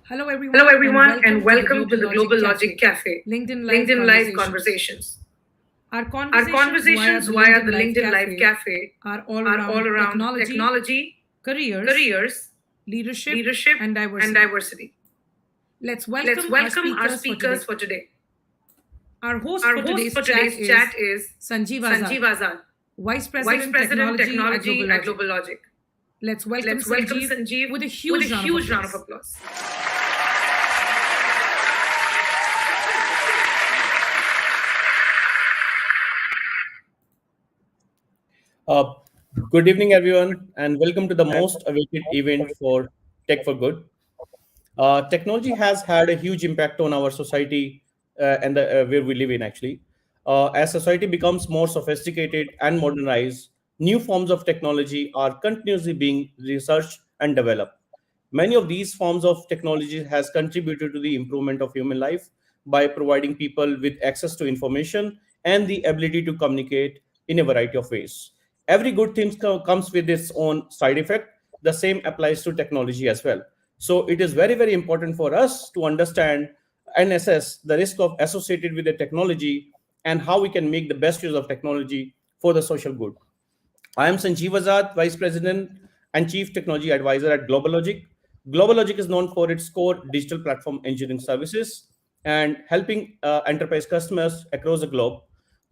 Hello, everyone, and everyone, and welcome to the welcome to the GlobalLogic GlobalLogic Cafe, Cafe, LinkedIn Live LinkedIn Live Conversations. Conversations. Our Our conversations via conversations the via LinkedIn the Live LinkedIn Live Cafe Cafe are all are all around around technology, technology, careers, careers, leadership, leadership, and and diversity. diversity. Let's Let's welcome our welcome our speakers for speakers today. for today. Our host Our for host today's for chat today's chat is is Sanjeev Sanjeev Azad, Azad, Vice Vice President President Technology at Technology at GlobalLogic. GlobalLogic. Let's welcome Let's welcome Sanjeev Sanjeev with a with a huge round of huge round of applause. applause. Uh, Good evening, everyone, and welcome to the most awaited event for Tech for Good. Technology has had a huge impact on our society and where we live in, actually. As society becomes more sophisticated and modernized, new forms of technology are continuously being researched and developed. Many of these forms of technology has contributed to the improvement of human life by providing people with access to information and the ability to communicate in a variety of ways. Every good thing comes with its own side effect. The same applies to technology as well. So it is very, very important for us to understand and assess the risk of associated with the technology and how we can make the best use of technology for the social good. I am Sanjeev Azad, Vice President and Chief Technology Advisor at GlobalLogic. GlobalLogic is known for its core digital platform engineering services and helping enterprise customers across the globe.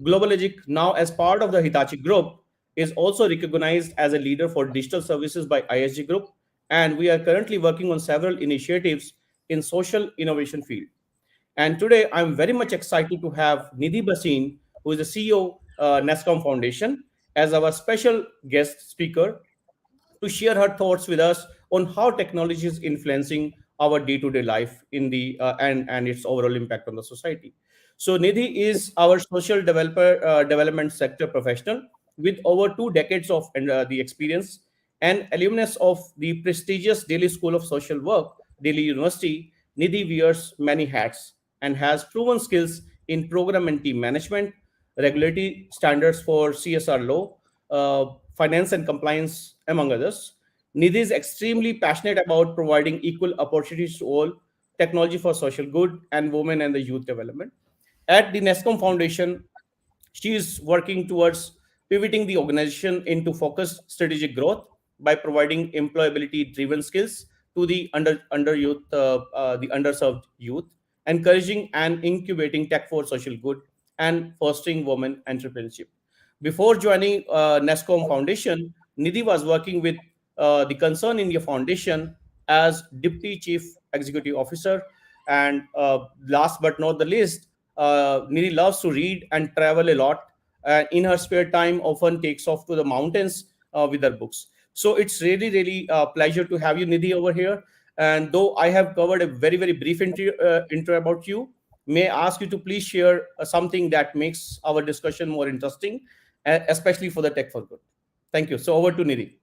GlobalLogic, now as part of the Hitachi Group, is also recognized as a leader for digital services by ISG Group, and we are currently working on several initiatives in social innovation field. And today, I'm very much excited to have Nidhi Bhasin, who is the CEO NESCOM Foundation, as our special guest speaker to share her thoughts with us on how technology is influencing our day-to-day life in the and its overall impact on the society. So Nidhi is our social development sector professional with over 2 decades of the experience and alumnus of the prestigious Delhi School of Social Work, Delhi University. Nidhi wears many hats and has proven skills in program and team management, regulatory standards for CSR law, finance and compliance, among others. Nidhi is extremely passionate about providing equal opportunities to all, technology for social good, and women and the youth development. At the NESCOM Foundation, she is working towards pivoting the organization into focused strategic growth by providing employability driven skills to the the underserved youth, encouraging and incubating tech for social good, and fostering women entrepreneurship. Before joining NESCOM Foundation, Nidhi was working with the Concern India Foundation as Deputy Chief Executive Officer. And last but not the least, Nidhi loves to read and travel a lot. In her spare time, often takes off to the mountains with her books. So it's really, really a pleasure to have you, Nidhi, over here. And though I have covered a very, very brief intro about you, may I ask you to please share something that makes our discussion more interesting, especially for the Tech for Good. Thank you. So over to Nidhi.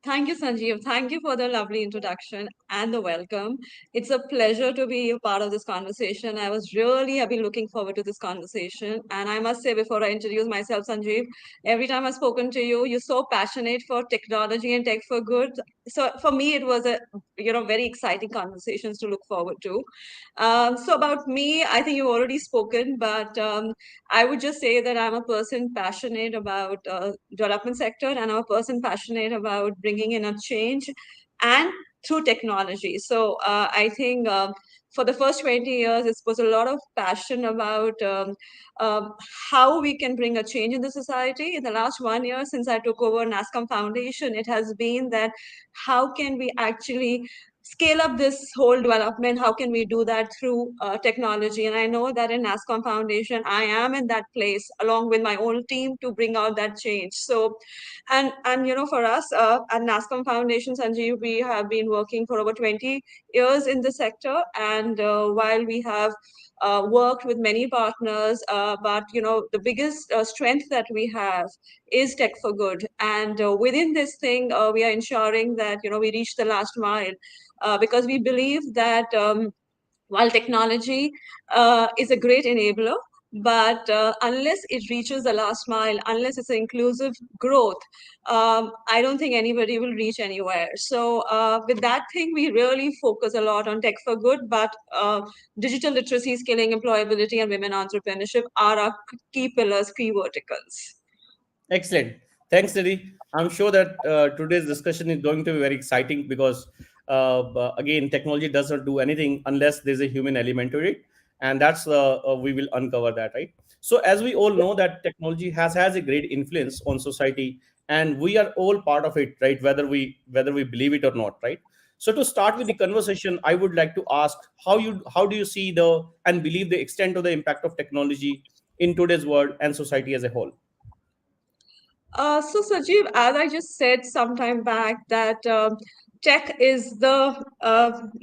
Thank you, Sanjeev. Thank you for the lovely introduction and the welcome. It's a pleasure to be a part of this conversation. I've been looking forward to this conversation. And I must say, before I introduce myself, Sanjeev, every time I've spoken to you, you're so passionate for technology and tech for good. So for me, it was very exciting conversations to look forward to. So about me, I think you've already spoken, but I would just say that I'm a person passionate about development sector, and I'm a person passionate about bringing in a change and through technology. So I think for the first 20 years, it was a lot of passion about um, how we can bring a change in the society. In the last 1 year, since I took over NASCOM Foundation, it has been that how can we actually scale up this whole development? How can we do that through technology? And I know that in NASCOM Foundation, I am in that place along with my own team to bring out that change. So, and for us at NASCOM Foundation, Sanjeev, we have been working for over 20 years in the sector, and while we have worked with many partners, but the biggest strength that we have is tech for good. And within this thing, we are ensuring that we reach the last mile, because we believe that while technology is a great enabler, but unless it reaches the last mile, unless it's an inclusive growth, I don't think anybody will reach anywhere. So with that thing, we really focus a lot on tech for good, but digital literacy, skilling, employability, and women entrepreneurship are our key pillars, key verticals. Excellent. Thanks, Nidhi. I'm sure that today's discussion is going to be very exciting because, again, technology does not do anything unless there's a human element to it, and that's we will uncover that, right? So, as we all know, that technology has a great influence on society, and we are all part of it, right? Whether we believe it or not, right? So, to start with the conversation, I would like to ask how do you see the and believe the extent of the impact of technology in today's world and society as a whole? So Sajeev, as I just said some time back, that tech is the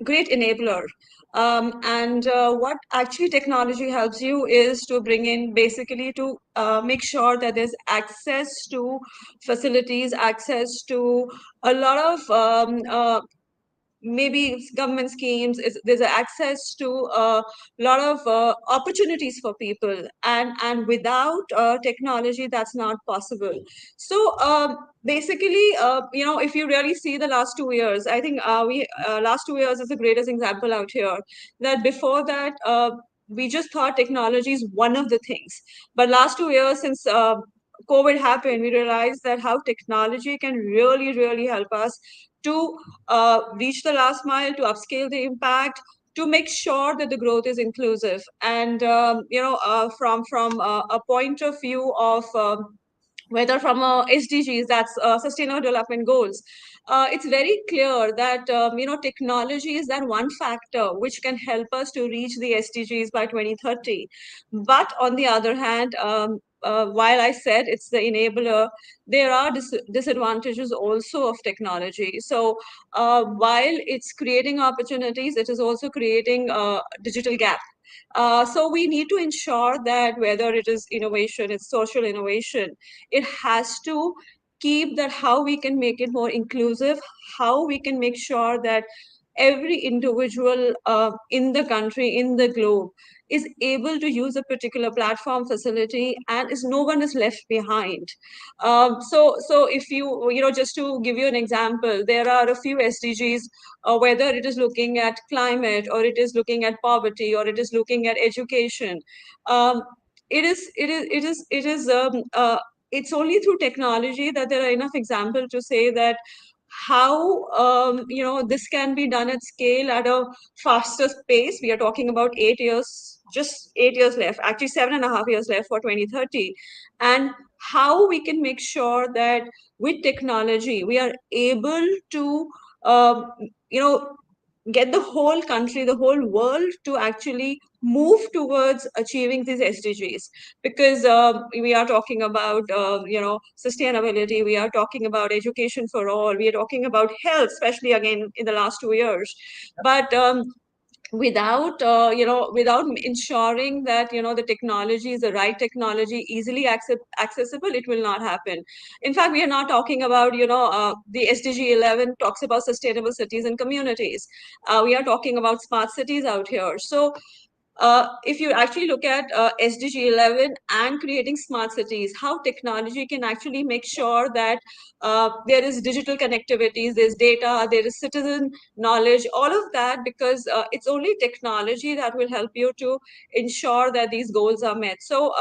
great enabler. And what actually technology helps you is to bring in, basically to make sure that there's access to facilities, access to a lot of maybe it's government schemes, there's access to a lot of opportunities for people, and without technology that's not possible. So basically, if you really see the last 2 years, I think we last 2 years is the greatest example out here, that before that we just thought technology is one of the things, but last 2 years since COVID happened, we realized that how technology can really, really help us to reach the last mile, to upscale the impact, to make sure that the growth is inclusive. And from a point of view of whether from SDGs, that's Sustainable Development Goals, it's very clear that technology is that one factor which can help us to reach the SDGs by 2030. But on the other hand, while I said it's the enabler, there are disadvantages also of technology. So while it's creating opportunities, it is also creating a digital gap. So we need to ensure that whether it is innovation, it's social innovation, it has to keep that how we can make it more inclusive, how we can make sure that every individual in the country, in the globe, is able to use a particular platform facility, and is no one is left behind. So if just to give you an example, there are a few SDGs, whether it is looking at climate, or it is looking at poverty, or it is looking at education. um, it's only through technology that there are enough examples to say that how this can be done at scale at a faster pace. We are talking about 8 years, just 8 years left, actually 7.5 years left for 2030, and how we can make sure that with technology we are able to um, you know get the whole country, the whole world to actually move towards achieving these SDGs. Because we are talking about, sustainability, we are talking about education for all, we are talking about health, especially again in the last 2 years. But without ensuring that the technology is the right technology, easily accessible, it will not happen. In fact, we are not talking about the SDG 11 talks about sustainable cities and communities. We are talking about smart cities out here. So if you actually look at SDG 11 and creating smart cities, how technology can actually make sure that there is digital connectivity, there's data, there is citizen knowledge, all of that, because it's only technology that will help you to ensure that these goals are met. So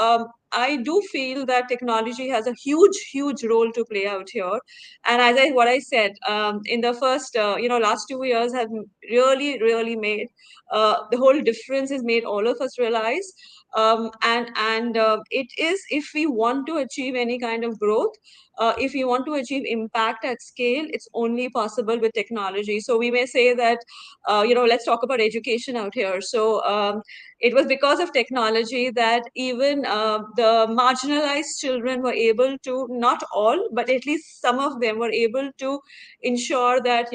I do feel that technology has a huge, huge role to play out here. And what I said, in the first, last 2 years have really, really made the whole difference, is made all of us realize. And it is, if we want to achieve any kind of growth, if we want to achieve impact at scale, it's only possible with technology. So we may say that, let's talk about education out here. So it was because of technology that even the marginalized children were able to, not all, but at least some of them were able to ensure that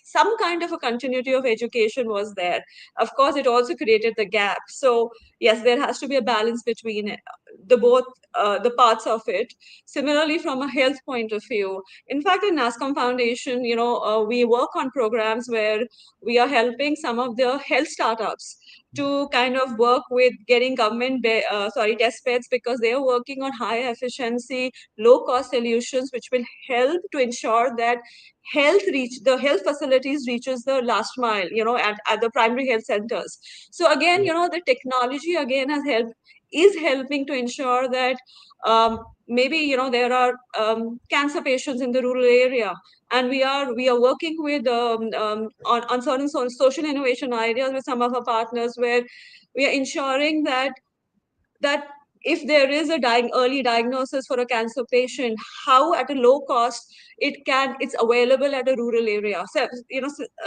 some kind of a continuity of education was there. Of course, it also created the gap. So yes, there has to be a balance between the parts of it. Similarly, from a health point of view, in fact, in NASCOM Foundation, we work on programs where we are helping some of the health startups to kind of work with getting test beds, because they are working on high efficiency, low cost solutions, which will help to ensure that the health facilities reaches the last mile, at the primary health centers. So again, the technology again is helping to ensure that maybe there are cancer patients in the rural area, and we are working with on certain social innovation ideas with some of our partners, where we are ensuring that if there is a early diagnosis for a cancer patient, how at a low cost it's available at a rural area. So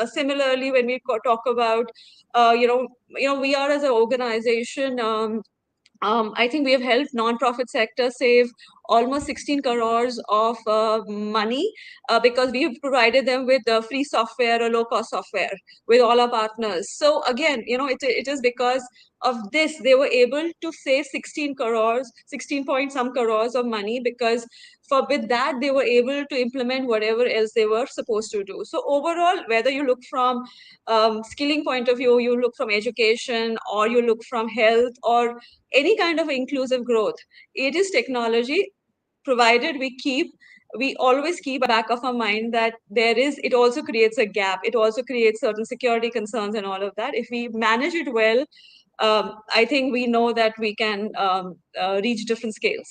similarly, when we talk about we are as an organization, I think we have helped non-profit sector save almost 16 crores of money, because we have provided them with free software or low-cost software with all our partners. So again, it is because of this they were able to save 16 crores, 16 point some crores of money, because for with that they were able to implement whatever else they were supposed to do. So overall, whether you look from skilling point of view, you look from education, or you look from health, or any kind of inclusive growth, it is technology, provided we always keep back of our mind that it also creates a gap, it also creates certain security concerns and all of that. If we manage it well, I think we know that we can reach different scales.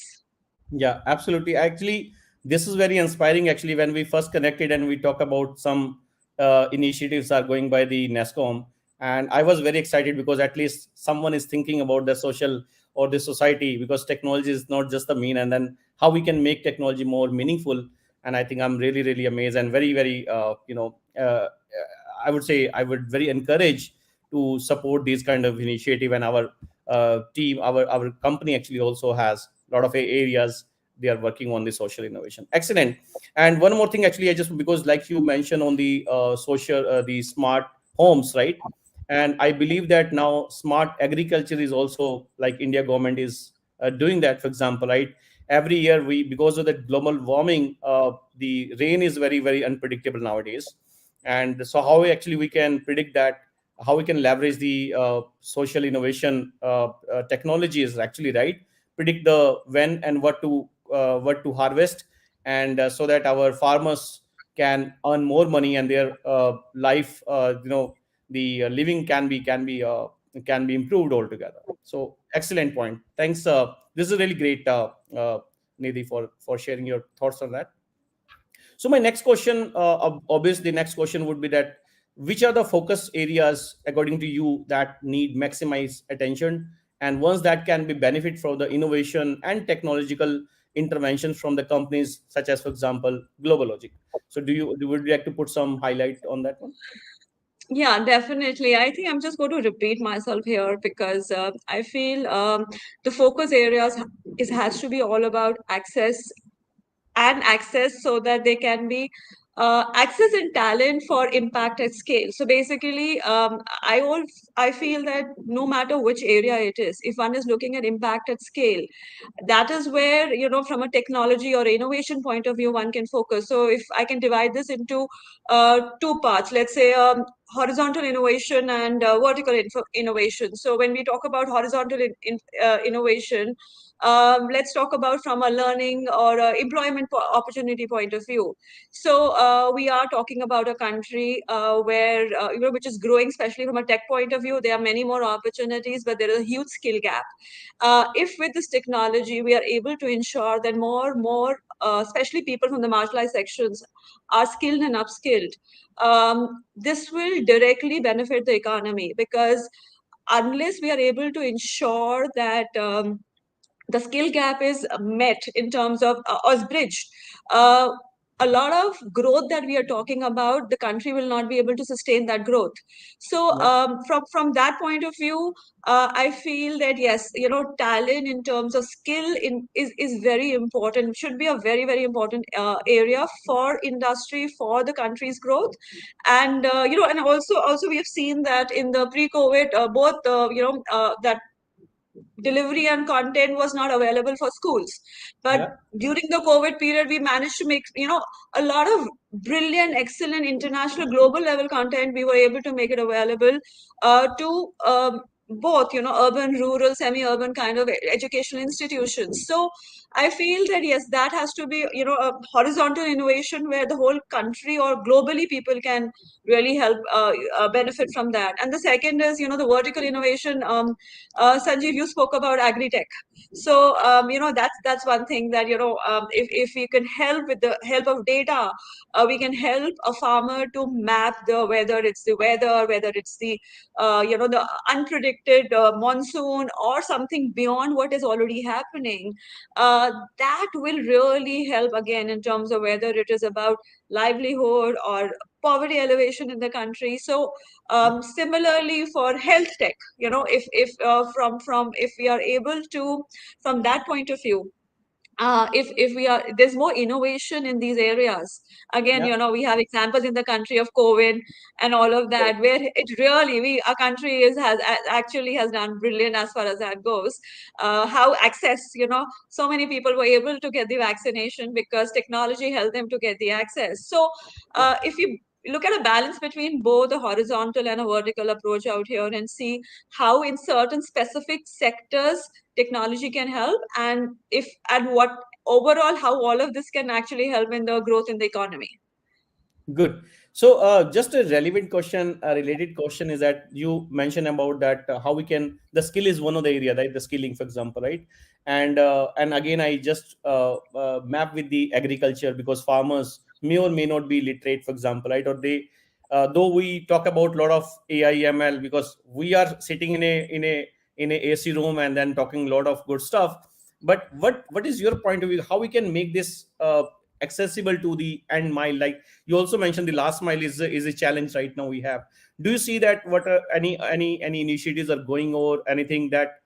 Yeah, absolutely. Actually, this is very inspiring. Actually, when we first connected and we talk about some initiatives are going by the NESCOM, and I was very excited because at least someone is thinking about the social or the society, because technology is not just the mean, and then how we can make technology more meaningful. And I think I'm really, really amazed and very, very, I would say I would very encourage to support these kind of initiative, and our team, our company actually also has a lot of areas they are working on the social innovation. Excellent. And one more thing, actually, I just, because like you mentioned on the social the smart homes, right? And I believe that now smart agriculture is also, like, India government is doing that. For example, right, every year, we, because of the global warming, the rain is very, very unpredictable nowadays. And so how actually we can predict that, how we can leverage the social innovation technologies, actually, right, predict the when and what to harvest, and so that our farmers can earn more money, and their life, the living can be improved altogether. So excellent point. Thanks. This is really great, Nidhi, for sharing your thoughts on that. So my next question, obviously, the next question would be that, which are the focus areas according to you that need maximize attention, and ones that can be benefit from the innovation and technological interventions from the companies, such as, for example, GlobalLogic. So would you like to put some highlight on that one? Yeah, definitely. I think I'm just going to repeat myself here, because I feel the focus areas has to be all about access, so that they can be access and talent for impact at scale. So basically, I feel that no matter which area it is, if one is looking at impact at scale, that is where, from a technology or innovation point of view, one can focus. So if I can divide this into two parts, let's say horizontal innovation and vertical innovation. So when we talk about horizontal innovation, let's talk about from a learning or employment opportunity point of view. So we are talking about a country where which is growing, especially from a tech point of view. There are many more opportunities, but there is a huge skill gap. If with this technology we are able to ensure that more, especially people from the marginalized sections, are skilled and upskilled, this will directly benefit the economy, because unless we are able to ensure that the skill gap is met in terms of or is bridged, uh, a lot of growth that we are talking about, the country will not be able to sustain that growth. So Yeah. from that point of view, I feel that yes, talent in terms of skill is very important, should be a very, very important area for industry, for the country's growth. And and also we have seen that in the pre-COVID, both that delivery and content was not available for schools. But Yeah. during the COVID period, we managed to make, a lot of brilliant, excellent international global level content. We were able to make it available to both, urban, rural, semi-urban kind of educational institutions. So I feel that yes, that has to be, a horizontal innovation where the whole country or globally people can really help benefit from that. And the second is, the vertical innovation. Sanjeev, you spoke about agri-tech. So, that's one thing that, if we can help with the help of data, we can help a farmer to map whether it's the weather, whether it's the unpredicted monsoon or something beyond what is already happening. That will really help again in terms of whether it is about livelihood or poverty elevation in the country. So similarly for health tech, if we are able to, from that point of view, if we are, there's more innovation in these areas. Again, Yeah. we have examples in the country of COVID and all of Correct. that, where it really, our country actually has done brilliant as far as that goes. How access, so many people were able to get the vaccination because technology helped them to get the access. So Yeah. if you look at a balance between both a horizontal and a vertical approach out here and see how in certain specific sectors technology can help, and if and what overall how all of this can actually help in the growth in the economy. Good. So, just a relevant question, a related question is that you mentioned about that how we can, the skill is one of the area, right? The skilling, for example, right? And again, I just map with the agriculture because farmers may or may not be literate, for example, right? Or they, though we talk about a lot of AI, ML, because we are sitting in a AC room and then talking a lot of good stuff. But what is your point of view? How we can make this accessible to the end mile? Like you also mentioned, the last mile is a challenge right now we have. Do you see that what any initiatives are going, or anything that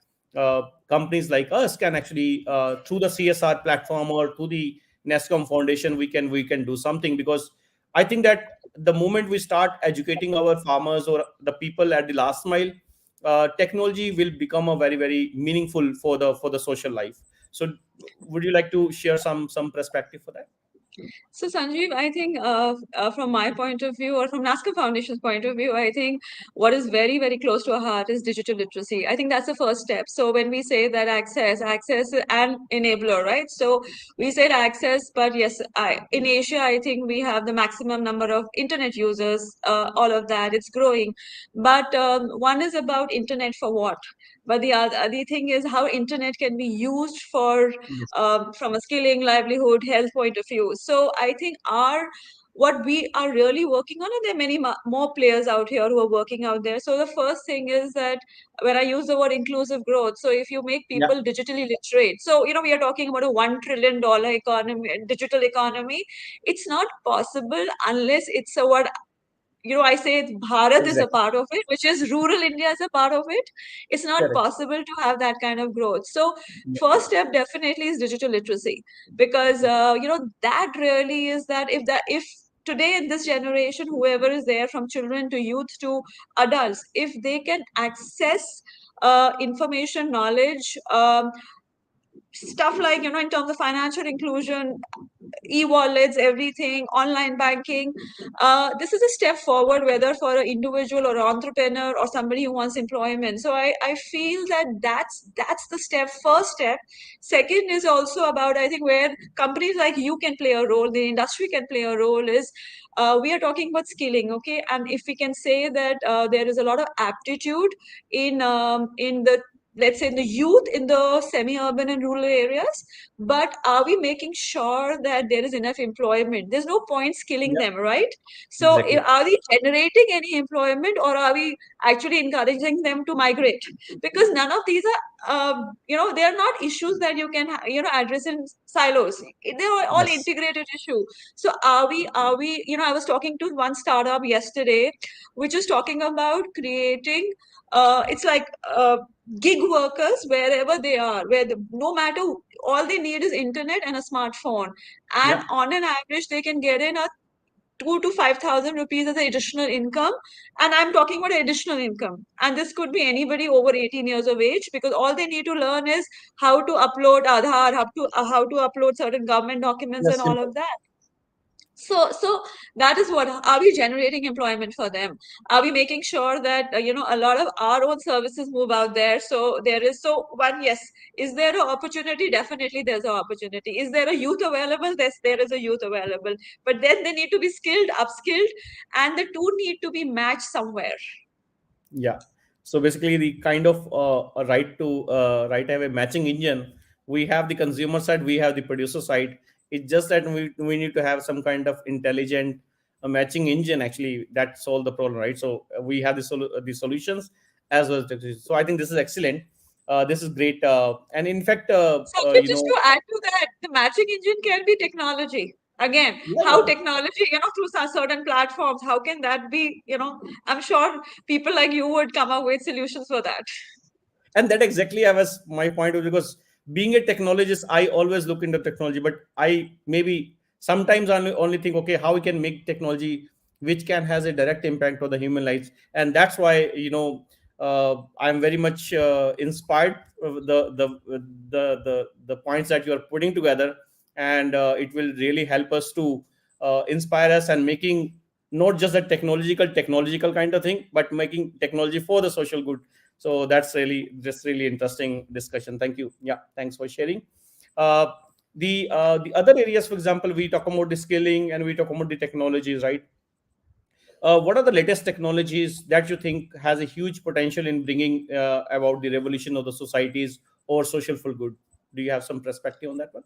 companies like us can actually through the CSR platform or through the Nescom Foundation we can do something? Because I think that the moment we start educating our farmers or the people at the last mile, technology will become a very meaningful for the social life. So would you like to share some perspective for that? So, Sanjeev, I think from my point of view, or from NASCA Foundation's point of view, I think what is very, very close to our heart is digital literacy. I think that's the first step. So, when we say that access and enabler, right? So, we said access, but yes, in Asia, I think we have the maximum number of internet users, all of that, it's growing. But one is about internet for what? But the thing is how internet can be used for Yes. from a skilling, livelihood, health point of view. So I think what we are really working on, and there are many more players out here who are working out there. So the first thing is that when I use the word inclusive growth, so if you make Yeah. people digitally literate, so we are talking about a $1 trillion economy, digital economy. It's not possible unless it's a what I say Bharat is a Exactly. part of it, which is rural India is a part of it. It's not Correct. possible to have that kind of growth. So, Yeah. first step definitely is digital literacy, because that really is that if today in this generation, whoever is there from children to youth to adults, if they can access information, knowledge, stuff like in terms of financial inclusion, e-wallets, everything, online banking. This is a step forward, whether for an individual or entrepreneur or somebody who wants employment. So I feel that that's the first step. Second is also about, I think, where companies like you can play a role, the industry can play a role is we are talking about skilling, okay? And if we can say that there is a lot of aptitude in the, let's say, in the youth in the semi-urban and rural areas, but are we making sure that there is enough employment? There's no point skilling Yeah. them, right? So Exactly. are we generating any employment, or are we actually encouraging them to migrate? Because none of these are they are not issues that you can address in silos. They are all Yes. integrated issue. So are we I was talking to one startup yesterday which is talking about creating it's like gig workers wherever they are, no matter, all they need is internet and a smartphone, and Yeah. on an average they can get in a 2 to 5,000 rupees as an additional income. And I'm talking about additional income. And this could be anybody over 18 years of age, because all they need to learn is how to upload Aadhaar, how to upload certain government documents Yes, and all simple. of that. So that is what, are we generating employment for them? Are we making sure that a lot of our own services move out there? So there is, so one, yes, is there an opportunity? Definitely there's an opportunity. Is there a youth available? There is a youth available, but then they need to be skilled, upskilled, and the two need to be matched somewhere. Yeah. So basically, the kind of a right to have a matching engine. We have the consumer side, we have the producer side. It's just that we need to have some kind of intelligent matching engine. Actually, that solve the problem, right? So we have the solutions as well as the. So I think this is excellent. This is great. And in fact, So just to add to that, the matching engine can be technology. Again, yeah, how yeah. technology, through certain platforms, how can that be, I'm sure people like you would come up with solutions for that. And that exactly I was my point was, because being a technologist, I always look into technology, but I maybe sometimes only think, okay, how we can make technology which can has a direct impact on the human lives. And that's why I'm very much inspired of the points that you are putting together. And it will really help us to inspire us and making not just a technological kind of thing, but making technology for the social good. So that's really interesting discussion. Thank you. Yeah, thanks for sharing. uh, the other areas, for example, we talk about the skilling and we talk about the technologies, right? What are the latest technologies that you think has a huge potential in bringing about the revolution of the societies or social for good? Do you have some perspective on that one?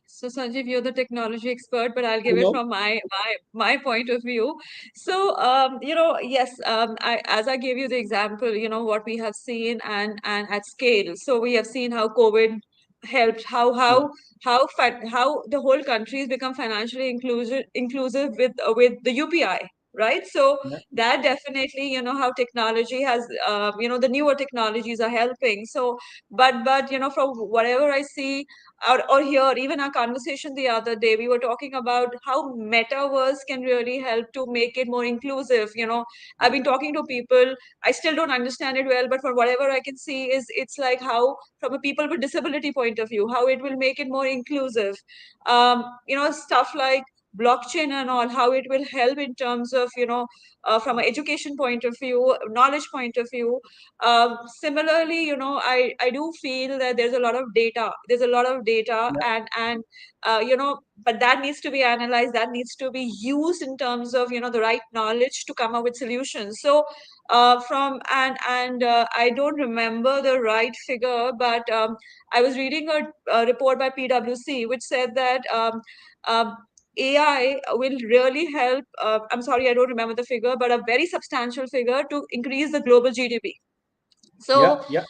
So Sanjeev, you're the technology expert, but I'll I give it know. from my point of view. So yes, as I gave you the example, what we have seen and at scale. So we have seen how COVID helped, Yeah, how the whole country has become financially inclusive with the UPI, right? So yeah, that definitely, how technology has, the newer technologies are helping. So, but from whatever I see, or here, even our conversation the other day, we were talking about how metaverse can really help to make it more inclusive. I've been talking to people, I still don't understand it well, but for whatever I can see, is it's like how, from a people with disability point of view, how it will make it more inclusive. Stuff like blockchain and all, how it will help in terms of, from an education point of view, knowledge point of view. Similarly, I do feel that there's a lot of data. There's a lot of data, yeah, but that needs to be analyzed. That needs to be used in terms of, the right knowledge to come up with solutions. So, I don't remember the right figure, but I was reading a report by PwC which said that um, AI will really help. I'm sorry, I don't remember the figure, but a very substantial figure to increase the global GDP. yeah, So, yeah.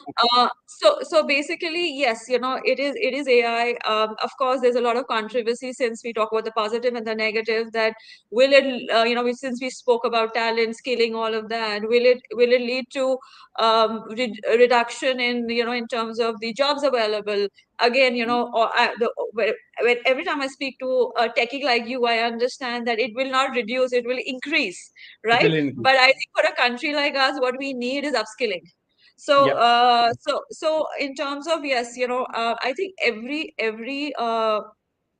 so basically, yes, it is AI. Of course, there's a lot of controversy since we talk about the positive and the negative. That will it, since we spoke about talent, skilling, all of that, will it lead to reduction in, in terms of the jobs available? Again, every time I speak to a techie like you, I understand that it will not reduce, it will increase, It right? will increase. But I think for a country like us, what we need is upskilling. So, Yeah, in terms of, yes, I think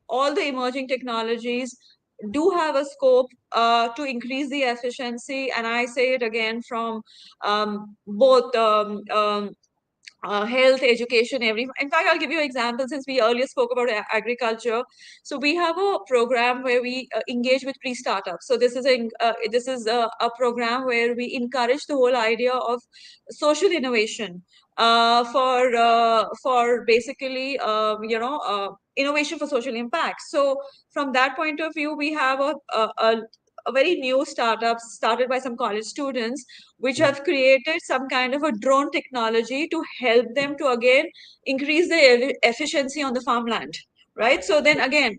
all the emerging technologies do have a scope to increase the efficiency, and I say it again from both health, education, every. In fact, I'll give you an example since we earlier spoke about agriculture. So we have a program where we engage with pre-startups. So this is a program where we encourage the whole idea of social innovation for basically innovation for social impact. So from that point of view, we have a very new startup started by some college students, which yeah, have created some kind of a drone technology to help them to again increase the efficiency on the farmland, right? So then again,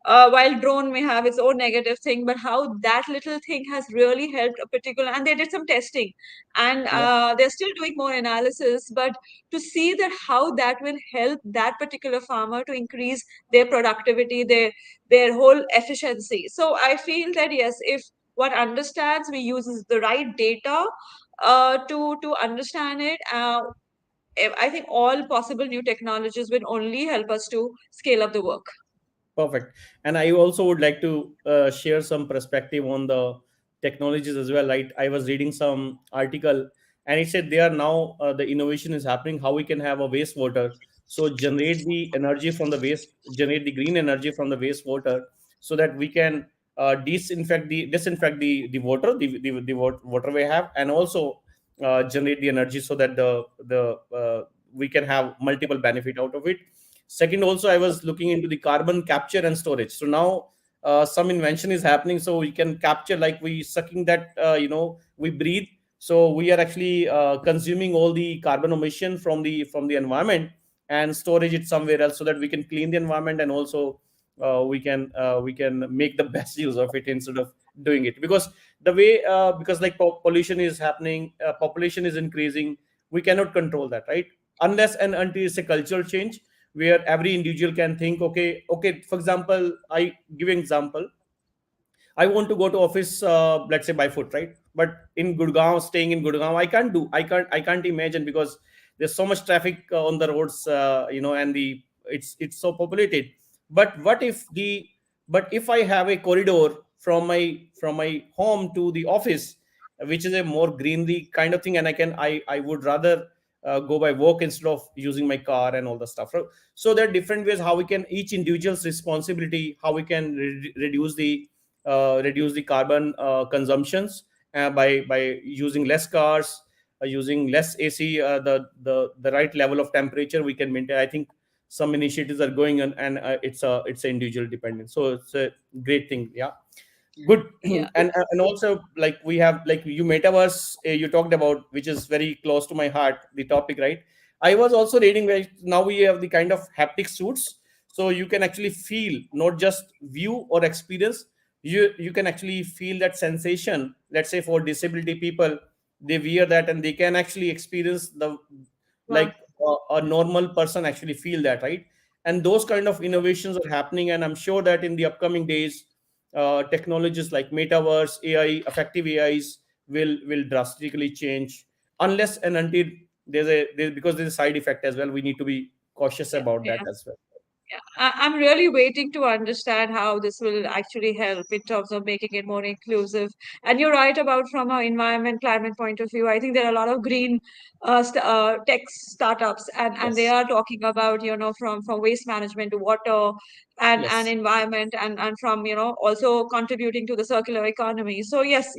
while drone may have its own negative thing, but how that little thing has really helped a particular, and they did some testing, and Yeah, they're still doing more analysis, but to see that how that will help that particular farmer to increase their productivity, their whole efficiency. So I feel that yes, if one understands, we uses the right data to understand it. I think all possible new technologies will only help us to scale up the work. perfect. And I also would like to share some perspective on the technologies as well. Right, I was reading some article, and it said they are now the innovation is happening. How we can have a wastewater, so generate the energy from the waste, generate the green energy from the wastewater, so that we can disinfect the water, water we have, and also generate the energy so that the we can have multiple benefit out of it. Second, also I was looking into the carbon capture and storage. So now some invention is happening, so we can capture, like we sucking that, we breathe, so we are actually consuming all the carbon emission from the environment and storage it somewhere else, so that we can clean the environment, and also we can make the best use of it instead of doing it. Because the way, because like pollution is happening, population is increasing, we cannot control that, right? Unless and until it's a cultural change where every individual can think, okay, for example, I give an example. I want to go to office, let's say by foot, right? But in Gurgaon, staying in Gurgaon, I can't imagine, because there's so much traffic on the roads, and it's so populated. But if I have a corridor from my home to the office, which is a more greenery kind of thing, and I would rather go by walk instead of using my car and all the stuff. So there are different ways how we can, each individual's responsibility, how we can reduce the carbon consumptions by using less cars, using less AC, the right level of temperature we can maintain. I think some initiatives are going on, and it's a individual dependent. So it's a great thing. Yeah, good. Yeah. And also, like we have, like you metaverse, you talked about, which is very close to my heart, the topic, right? I was also reading where now we have the kind of haptic suits, so you can actually feel, not just view or experience. You can actually feel that sensation. Let's say for disability people, they wear that and they can actually experience the, Wow. like, a normal person actually feel that, right? And those kind of innovations are happening, and I'm sure that in the upcoming days, technologies like metaverse, AI, effective AIs will drastically change, unless and until because there's a side effect as well. We need to be cautious Yeah. about that Yeah. as well. Yeah, I'm really waiting to understand how this will actually help in terms of making it more inclusive. And you're right about from an environment climate point of view. I think there are a lot of green tech startups, and they Yes, are talking about, from waste management to water and yes, environment, and from, also contributing to the circular economy. So yes,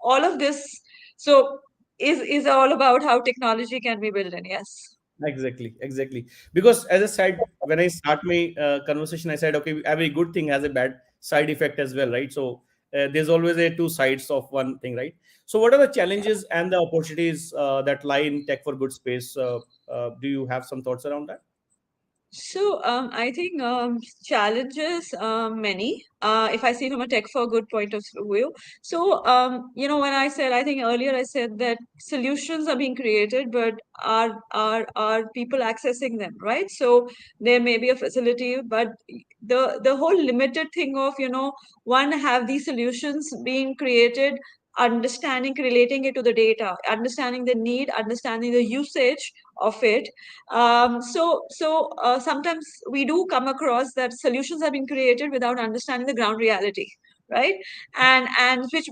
all of this so is all about how technology can be built in. Yes. exactly. Because as I said, when I start my conversation, I said, okay, every good thing has a bad side effect as well, right? So there's always a two sides of one thing, right? So what are the challenges and the opportunities that lie in tech for good space? Do you have some thoughts around that? So I think challenges many. If I see from a tech for good point of view, so when I said, I think earlier I said that solutions are being created, but are people accessing them, right? So there may be a facility, but the whole limited thing of, one have these solutions being created, understanding, relating it to the data, understanding the need, understanding the usage of it. Sometimes we do come across that solutions have been created without understanding the ground reality, right? And which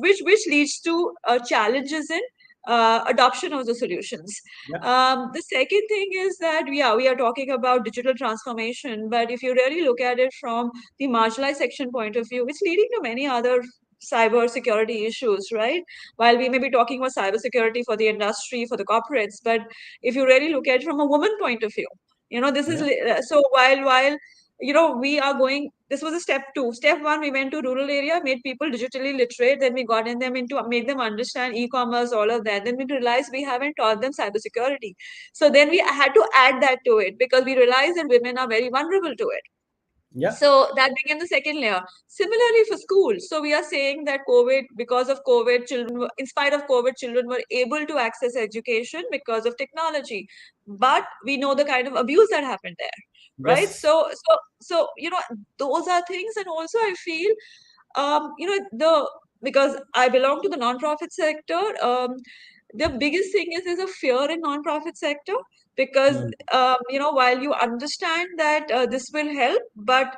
leads to challenges in adoption of the solutions. Yeah, The second thing is that, yeah, we are talking about digital transformation, but if you really look at it from the marginalized section point of view, it's leading to many other cyber security issues, right? While we may be talking about cyber security for the industry, for the corporates, but if you really look at it from a woman point of view, this is yeah, so while we are going, this was a step two. Step one, we went to rural area, made people digitally literate, then we got in them into, made them understand e-commerce, all of that. Then we realized we haven't taught them cybersecurity, so then we had to add that to it, because we realized that women are very vulnerable to it. Yeah. So that became the second layer. Similarly for school, so we are saying that COVID, because of COVID, in spite of COVID, children were able to access education because of technology. But we know the kind of abuse that happened there, right? Yes. So those are things. And also I feel, the because I belong to the non-profit sector, the biggest thing is there's a fear in non-profit sector, because Mm. while you understand that this will help, but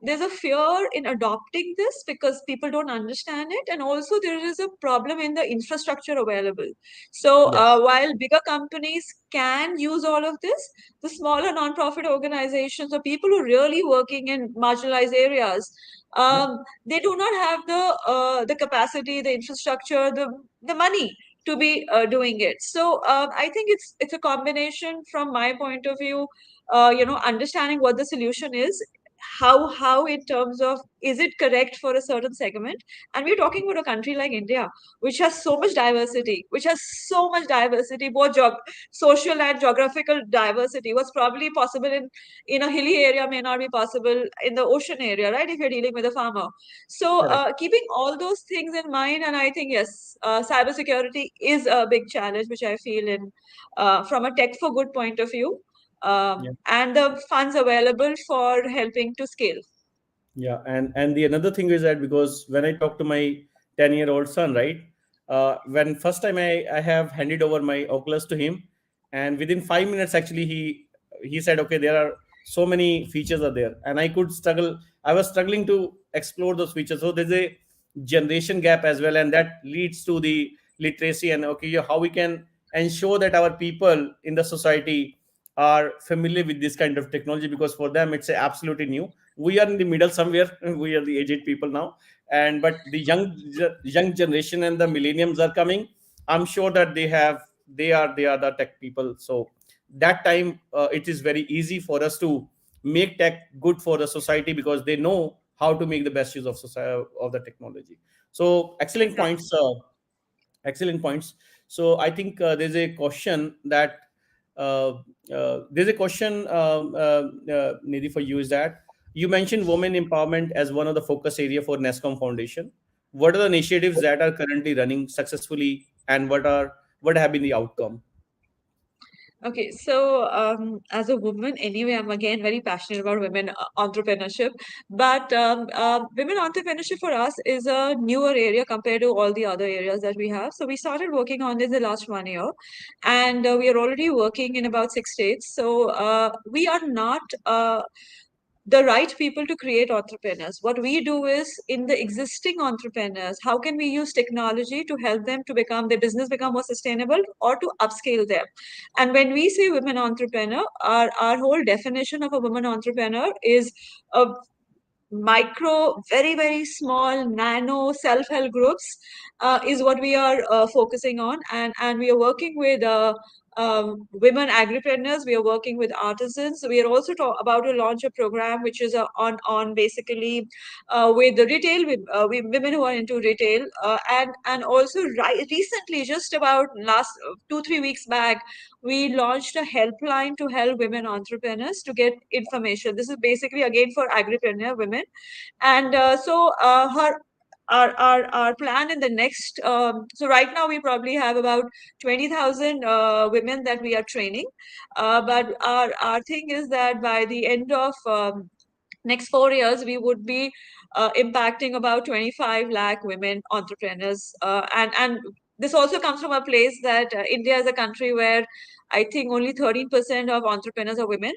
there's a fear in adopting this because people don't understand it, and also there is a problem in the infrastructure available. So Yes. while bigger companies can use all of this, the smaller non-profit organizations or people who are really working in marginalized areas, Yeah. they do not have the capacity, the infrastructure, the money to be doing it. So I think it's a combination from my point of view. Understanding what the solution is, how in terms of is it correct for a certain segment, and we're talking about a country like India, which has so much diversity, both social and geographical diversity. What's probably possible in a hilly area may not be possible in the ocean area, right? If you're dealing with a farmer. So, Correct. keeping all those things in mind, and I think yes, cybersecurity is a big challenge, which I feel in from a tech for good point of view, Yeah. and the funds available for helping to scale. Yeah, and the another thing is that because when I talk to my 10-year-old son, right, when first time I have handed over my Oculus to him, and within 5 minutes actually he said, okay, there are so many features are there, and I was struggling to explore those features. So there's a generation gap as well, and that leads to the literacy and okay, how we can ensure that our people in the society are familiar with this kind of technology because for them it's absolutely new. We are in the middle somewhere. We are the aged people now, and but the young generation and the millenniums are coming. I'm sure that they are the tech people. So that time it is very easy for us to make tech good for the society because they know how to make the best use of society of the technology. So excellent points. So I think there's a question that uh, there's a question, Nidhi, for you is that you mentioned women empowerment as one of the focus area for NESCOM Foundation. What are the initiatives that are currently running successfully, and what have been the outcome? Okay, so as a woman, anyway, I'm again very passionate about women entrepreneurship. But women entrepreneurship for us is a newer area compared to all the other areas that we have. So we started working on this the last 1 year, and we are already working in about 6 states. So we are not the right people to create entrepreneurs. What we do is in the existing entrepreneurs, how can we use technology to help them to become their business become more sustainable or to upscale them? And when we say women entrepreneur, our whole definition of a woman entrepreneur is a micro, very, very small, nano self-help groups is what we are focusing on. And we are working with women agripreneurs. We are working with artisans. We are also about to launch a program which is on basically with the retail, with women who are into retail. And also recently, just about last 2-3 weeks back, we launched a helpline to help women entrepreneurs to get information. This is basically again for agripreneur women. And our plan in the next, so right now we probably have about 20,000 women that we are training. But our thing is that by the end of next 4 years, we would be impacting about 25 lakh women entrepreneurs. And this also comes from a place that India is a country where I think only 13% of entrepreneurs are women.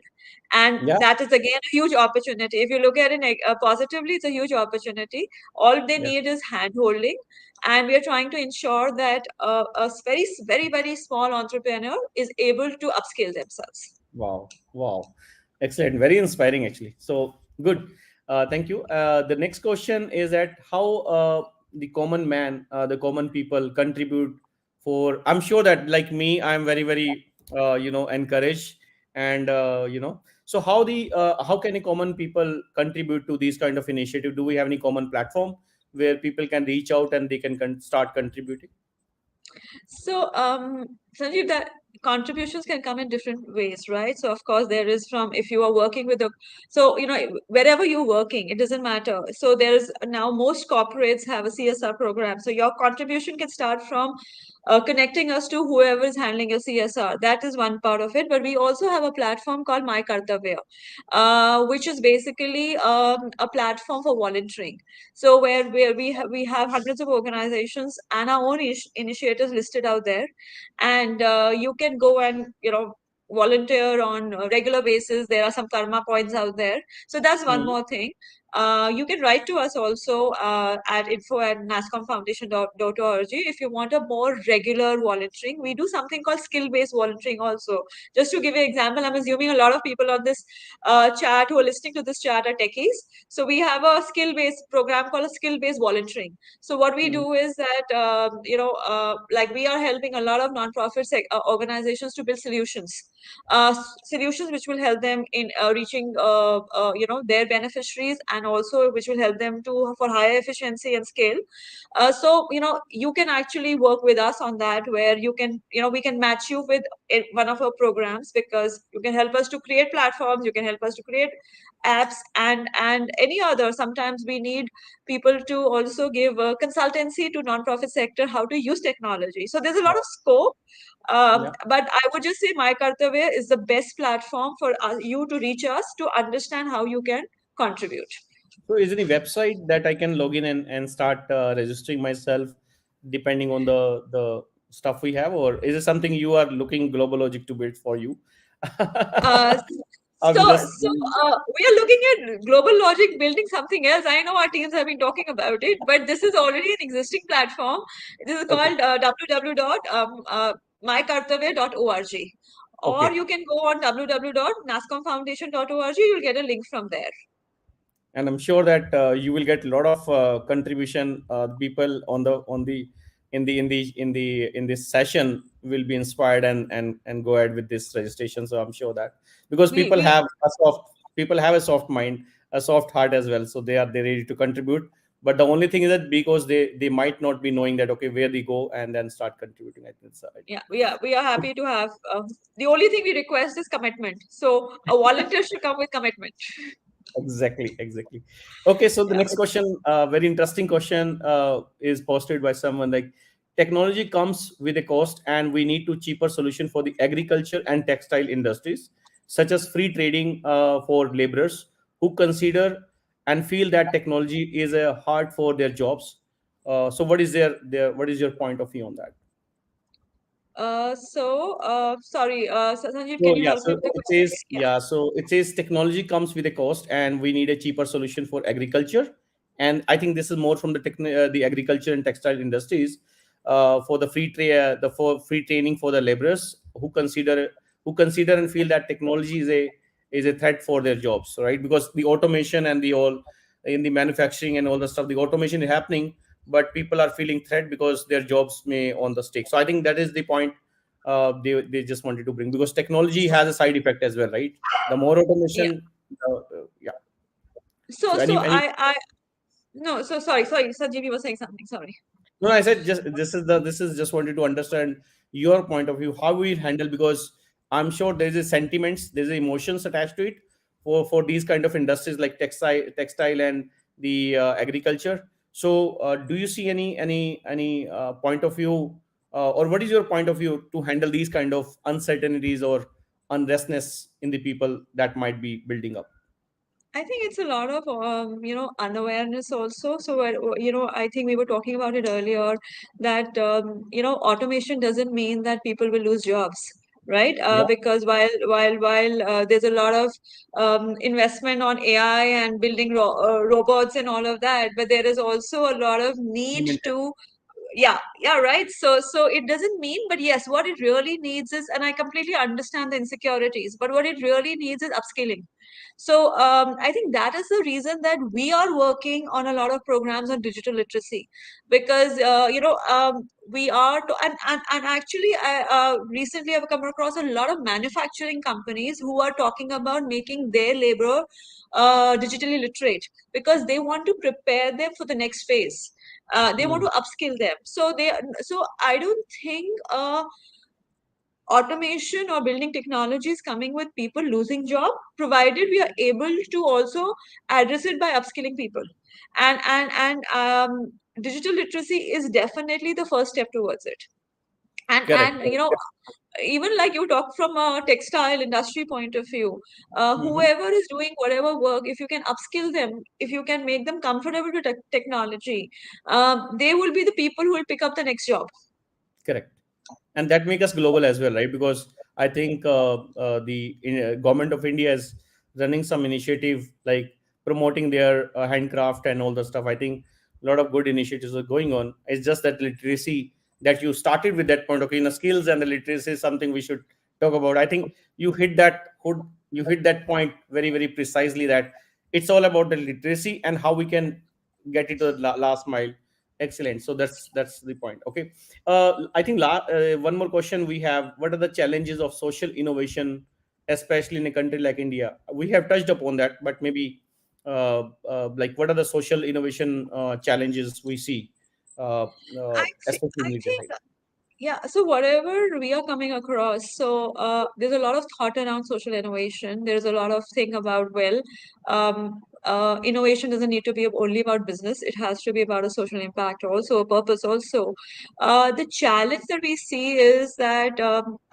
Yeah. And that is again a huge opportunity. If you look at it positively, it's a huge opportunity. All they Yes. need is hand holding. And we are trying to ensure that very, very small entrepreneur is able to upscale themselves. Wow. Wow. Excellent. Very inspiring, actually. So good. Thank you. The next question is that how the common man, the common people contribute for. I'm sure that, like me, I'm very, very, encouraged. And, so how can a common people contribute to these kind of initiative? Do we have any common platform where people can reach out and they can start contributing? So, Sanjeev, that contributions can come in different ways, right? So of course there is from, if you are working with a, so wherever you're working, it doesn't matter. So there's now most corporates have a CSR program. So your contribution can start from connecting us to whoever is handling your CSR. That is one part of it. But we also have a platform called My Kartavya, which is basically a platform for volunteering. So where we have hundreds of organizations and our own initiatives listed out there, and you can go and volunteer on a regular basis. There are some karma points out there. So that's one Mhm. more thing. You can write to us also at info@nascomfoundation.org if you want a more regular volunteering. We do something called skill-based volunteering also. Just to give you an example, I'm assuming a lot of people on this chat who are listening to this chat are techies. So we have a skill-based program called a skill-based volunteering. So what we Mhm. do is that like we are helping a lot of non-profit organizations to build solutions which will help them in reaching their beneficiaries, and also which will help them to for higher efficiency and scale. So you can actually work with us on that, where you can we can match you with one of our programs, because you can help us to create platforms, you can help us to create apps, and any other. Sometimes we need people to also give consultancy to non-profit sector how to use technology. So there's a lot of scope. Yeah. But I would just say My Kartavya is the best platform for you to reach us to understand how you can contribute. So, is any website that I can log in and start registering myself, depending on the stuff we have, or is it something you are looking GlobalLogic to build for you? Uh, I'm so, just so we are looking at GlobalLogic building something else. I know our teams have been talking about it, but this is already an existing platform. This is okay. called www.mykartavya.org. Or Okay. you can go on www.nascomfoundation.org. You'll get a link from there. And I'm sure that you will get a lot of contribution. People on the in this session will be inspired and go ahead with this registration. So I'm sure that, because We we people have a soft mind, a soft heart as well, so they're ready to contribute. But the only thing is that, because they might not be knowing that, okay, where they go and then start contributing. I think it's Yeah, we are happy to have. The only thing we request is commitment. So a volunteer should come with commitment. exactly. Okay, so the Yeah. next question, very interesting question, is posted by someone like, technology comes with a cost and we need to cheaper solution for the agriculture and textile industries, such as free trading for laborers who consider and feel that technology is a hard for their jobs. So what is what is your point of view on that? Sorry, Sanjeev, So can you yeah, help me so with the it question says, again? Yeah. yeah, so it says technology comes with a cost, and we need a cheaper solution for agriculture. And I think this is more from the agriculture and textile industries, for the for free training for the laborers who consider and feel that technology is a threat for their jobs, right? Because the automation and the all in the manufacturing and all the stuff, the automation is happening, but people are feeling threat because their jobs may on the stake. So I think that is the point they just wanted to bring, because technology has a side effect as well, right? The more Yeah. automation, yeah. So So so any I no, so sorry, Sanjeev, you were saying something. Sorry. No, I said, just this is just wanted to understand your point of view, how we handle, because I'm sure there's a sentiments, there's a emotions attached to it for these kind of industries like textile and the agriculture. So do you see any point of view, or what is your point of view to handle these kind of uncertainties or unrestness in the people that might be building up? I think it's a lot of unawareness also. So I think we were talking about it earlier, that automation doesn't mean that people will lose jobs, right? Yeah, Because while there's a lot of investment on AI and building robots and all of that, but there is also a lot of need human touch. to, yeah, right. So it doesn't mean, but yes, what it really needs is, and I completely understand the insecurities, but what it really needs is upskilling. So I think that is the reason that we are working on a lot of programs on digital literacy, because we are to, and actually I recently have come across a lot of manufacturing companies who are talking about making their labor digitally literate, because they want to prepare them for the next phase. They want Hmm. to upskill them. So I don't think automation or building technologies coming with people losing job, provided we are able to also address it by upskilling people. And digital literacy is definitely the first step towards it. Correct. And even like you talk from a textile industry point of view, Mhm. whoever is doing whatever work, if you can upskill them, if you can make them comfortable with technology, they will be the people who will pick up the next job. Correct. And that make us global as well, right? Because I think the government of India is running some initiative like promoting their handcraft and all the stuff. I think a lot of good initiatives are going on. It's just that literacy that you started with that point. Okay, skills and the literacy is something we should talk about. I think you hit that point very very precisely, that it's all about the literacy and how we can get it to the last mile. Excellent. So that's the point. Okay. I think one more question we have: what are the challenges of social innovation, especially in a country like India? We have touched upon that, but maybe like what are the social innovation challenges we see, especially in I India think side? Yeah, so whatever we are coming across, there's a lot of thought around social innovation. There's a lot of thing about, innovation doesn't need to be only about business. It has to be about a social impact also, a purpose also. The challenge that we see is that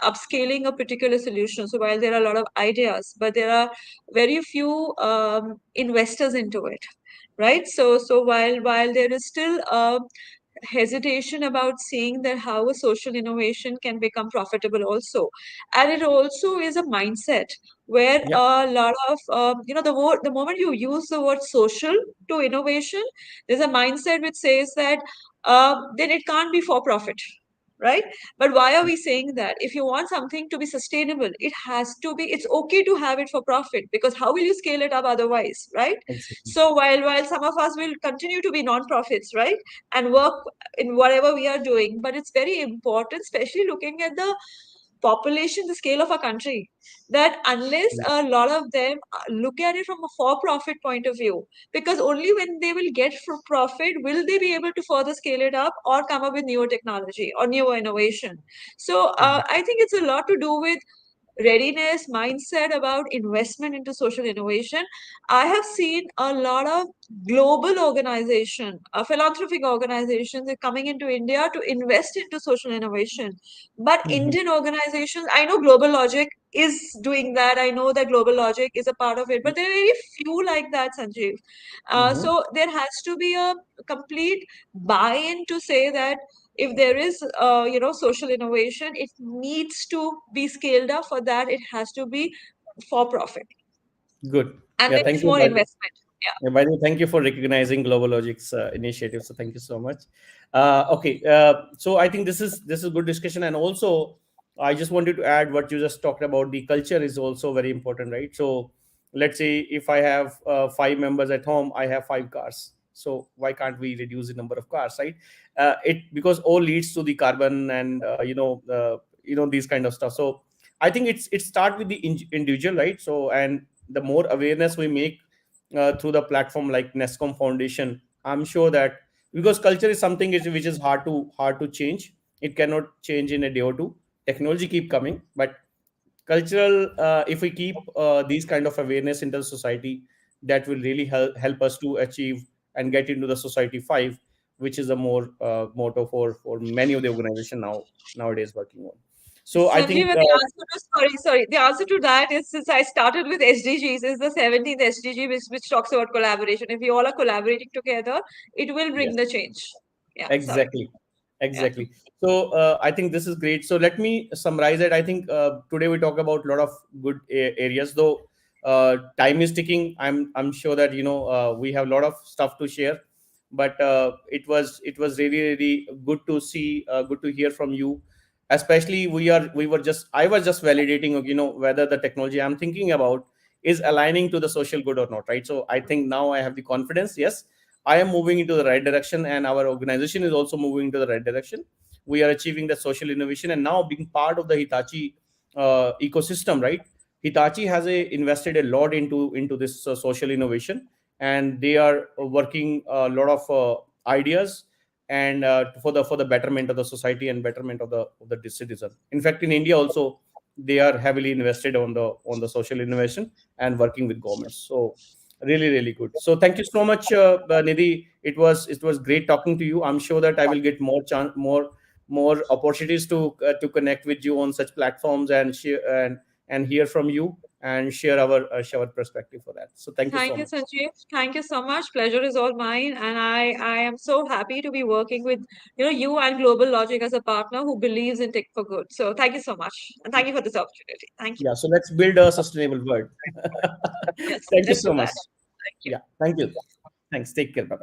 upscaling a particular solution. So while there are a lot of ideas, but there are very few investors into it, right? So while there is still hesitation about seeing that how a social innovation can become profitable also, and it also is a mindset where Yeah, a lot of the moment you use the word social to innovation, there's a mindset which says that then it can't be for profit, right? But why are we saying that? If you want something to be sustainable, it has to be, it's okay to have it for profit, because how will you scale it up otherwise, right? exactly. So while some of us will continue to be non-profits, right, and work in whatever we are doing, but it's very important, especially looking at the population, the scale of our country, that unless a lot of them look at it from a for-profit point of view, because only when they will get for profit will they be able to further scale it up or come up with newer technology or newer innovation. So I think it's a lot to do with readiness mindset about investment into social innovation. I have seen a lot of global organization, philanthropic organizations are coming into India to invest into social innovation. But Mhm. Indian organizations, I know GlobalLogic is doing that. I know that GlobalLogic is a part of it, but there are very few like that, Sanjeev. Mhm. So there has to be a complete buy-in to say that if there is social innovation, it needs to be scaled up. For that it has to be for profit, Good. and Yeah, there thank is you. more investment. Yeah. Yeah, by the way, thank you for recognizing GlobalLogic's initiative. So thank you so much. Okay, so I think this is good discussion, and also I just wanted to add what you just talked about. The culture is also very important, right? So let's say if I have 5 members at home, I have 5 cars. So why can't we reduce the number of cars, right? It because all leads to the carbon and these kind of stuff. So I think it start with the individual, right? So and the more awareness we make through the platform like Nescom Foundation, I'm sure that because culture is something which is hard to change. It cannot change in a day or two. Technology keep coming, but cultural if we keep these kind of awareness into the society, that will really help us to achieve and get into the society 5, which is a more motto for many of the organization nowadays working on. So I think Sanjeev, the answer to sorry, the answer to that is, since I started with SDGs, is the 17th SDG, which talks about collaboration. If we all are collaborating together, it will bring yes. the change. Yeah, sorry. Exactly. Yeah. Exactly. So I think this is great. So let me summarize it. I think today we talk about a lot of good areas, though time is ticking. I'm sure that we have a lot of stuff to share, but it was really really good to see, good to hear from you. Especially we were just I was just validating whether the technology I'm thinking about is aligning to the social good or not, right? So I think now I have the confidence. Yes, I am moving into the right direction, and our organization is also moving into the right direction. We are achieving the social innovation, and now being part of the Hitachi ecosystem, right? Hitachi has invested a lot into this social innovation, and they are working a lot of ideas and for the betterment of the society and betterment of the citizen. In fact, in India also, they are heavily invested on the social innovation and working with governments. So really, really good. So thank you so much, Nidhi. It was great talking to you. I'm sure that I will get more opportunities to connect with you on such platforms and share and hear from you and share our perspective for that. So thank you Thank so you, much. Sanjeev. Thank you so much. Pleasure is all mine. And I am so happy to be working with, you and Global Logic as a partner who believes in tech for good. So thank you so much. And thank you for this opportunity. Thank you. Yeah, so let's build a sustainable world. Yes, Thank you let's so do much. that. Thank you. Yeah, thank you. Thanks. Take care. Bye.